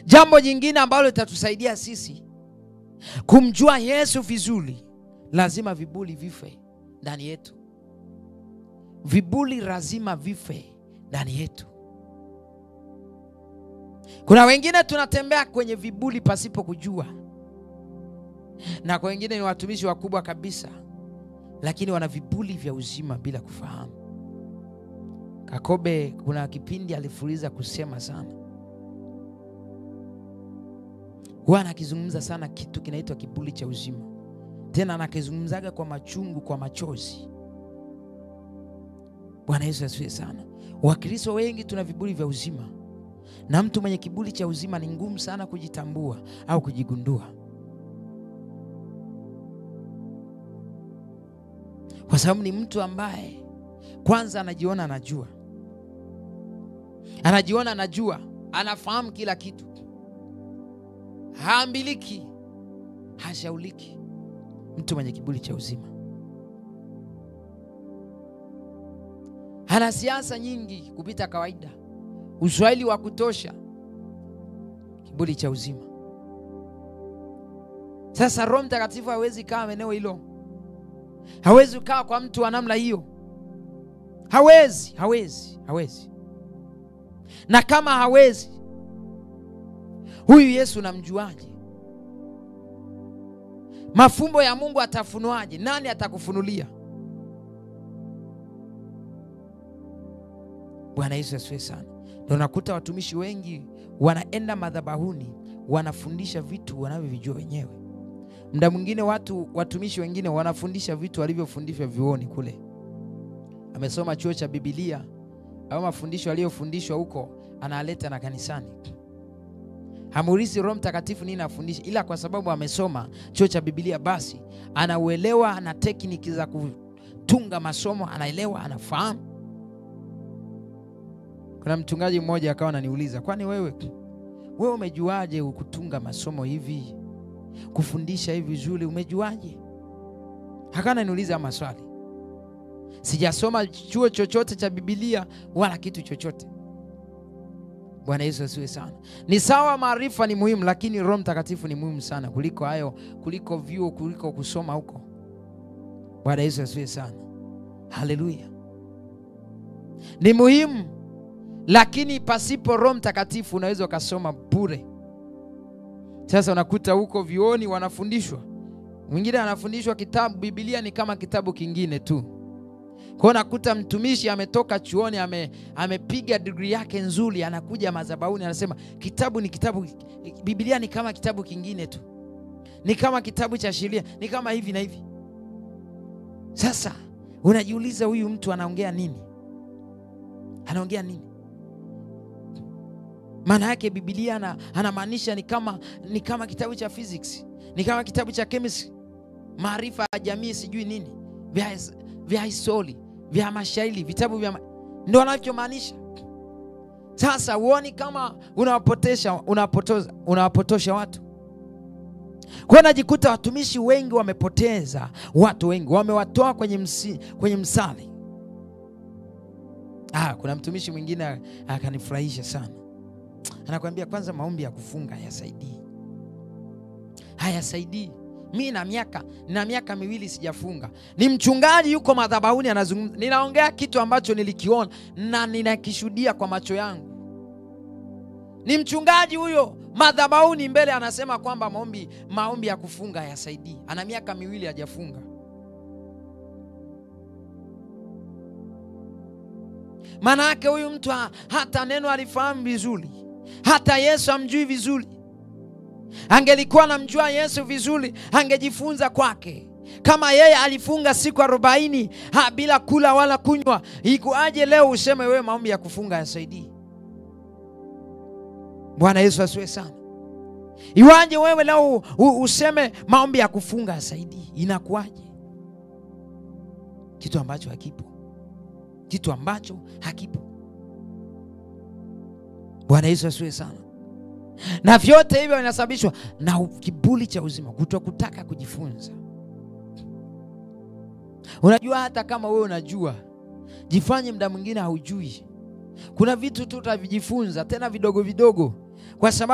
Jambo jingine ambalo litatusaidia sisi kumjua Yesu vizuri, lazima viburi vife ndani yetu. Viburi lazima vife ndani yetu. Kuna wengine tunatembea kwenye viburi pasipo kujua, na kwa wengine ni watumishi wakubwa kabisa, lakini wana viburi vya uzima bila kufahamu. Yakobo kuna kipindi alifuliza kusema sana. Bwana akizungumza sana kitu kinaitwa kiburi cha uzima. Tena anakizungumzaga kwa machungu, kwa machozi. Bwana Yesu asifiwe sana. Wakristo wengi tuna viburi vya uzima. Na mtu mwenye kiburi cha uzima ni ngumu sana kujitambua au kujigundua. Kwa sababu ni mtu ambaye kwanza anajiona anajua. Anajiona anajua, anafahamu kila kitu. Haambiliki, hashauliki. Mtu mwenye kiburi cha uzima. Ana siasa nyingi kupita kawaida, uswahili wa kutosha. Kiburi cha uzima. Sasa Roho Mtakatifu hawezi kaa eneo hilo. Hawezi kaa kwa mtu wa namna hiyo. Hawezi. Na kama hawezi, huyu Yesu namjuaje? Mafumbo ya Mungu atafunuaje? Nani atakufunulia? Bwana Yesu asifiwe sana. Ndio nakuta watumishi wengi wanaenda madhabahuni, wanafundisha vitu wanavyovijua wenyewe. Muda mwingine watumishi wengine wanafundisha vitu walivyofundishwa vyuoni kule. Amesoma chuo cha Biblia, au mafundisho aliyofundishwa huko analeta na kanisani. Hamuulizi Roho Mtakatifu nini afundisha, ila kwa sababu amesoma chuo cha Biblia basi anauelewa na tekniki za kutunga masomo, anaelewa, anafahamu. Kuna mchungaji mmoja akawa ananiuliza, kwani wewe umejuaje kutunga masomo hivi, kufundisha hivi vizuri, umejuaje? Hakana niuliza maswali. Sijasoma chuo chochote cha Biblia wala kitu chochote. Bwana Yesu asifiwe sana. Ni sawa, maarifa ni muhimu, lakini Roho Mtakatifu ni muhimu sana kuliko hayo, kuliko vyuo, kuliko kusoma huko. Bwana Yesu asifiwe sana. Haleluya. Ni muhimu, lakini pasipo Roho Mtakatifu unaweza ukasoma bure. Sasa unakuta huko vioni wanafundishwa. Mwingine anafundishwa kitabu, Biblia ni kama kitabu kingine tu. Kwa unakuta mtumishi ametoka chuoni, amepiga degree yake nzuri, anakuja madhabahuni anasema kitabu ni kitabu, Biblia ni kama kitabu kingine tu. Ni kama kitabu cha sheria, ni kama hivi na hivi. Sasa unajiuliza huyu mtu anaongea nini? Anaongea nini? Maana yake Biblia anamaanisha ni kama kitabu cha physics, ni kama kitabu cha chemistry, maarifa ya jamii, sijui nini, vya histori, vya mashairi, vitabu vya ndio anachomaanisha. Sasa uone kama unawapotosha watu. Kwa najikuta watumishi wengi wamepoteza watu wengi, wamewatoa kwenye msali. Kuna mtumishi mwingine akanifurahisha sana. Anakuambia kwanza maombi ya kufunga hayasaidii. Mimi na miaka 2 sijafunga. Ni mchungaji yuko madhabahuni anazungumza. Ninaongea kitu ambacho nilikiona na ninakishuhudia kwa macho yangu. Ni mchungaji huyo madhabahuni mbele anasema kwamba maombi ya kufunga hayasaidii. Ana miaka 2 hajafunga. Maana yake huyu mtu hata neno alifahamu vizuri. Hata Yesu amjui vizuri. Angelikuwa anamjua Yesu vizuri, angejifunza kwake. Kama yeye alifunga siku 40 bila kula wala kunywa, ikuaje leo useme wewe maombi ya kufunga hayasaidii? Bwana Yesu asiwe sana. Iwaje wewe leo useme maombi ya kufunga hayasaidii? Inakuaje? Kitu ambacho hakipo. Bwana Yesu asiwe sana. Na vyote hivyo vinasababishwa na kiburi cha uzima, kutokutaka kujifunza. Unajua hata kama wewe unajua, jifanye muda mwingine haujui. Kuna vitu tu utavijifunza tena vidogo vidogo, kwa sababu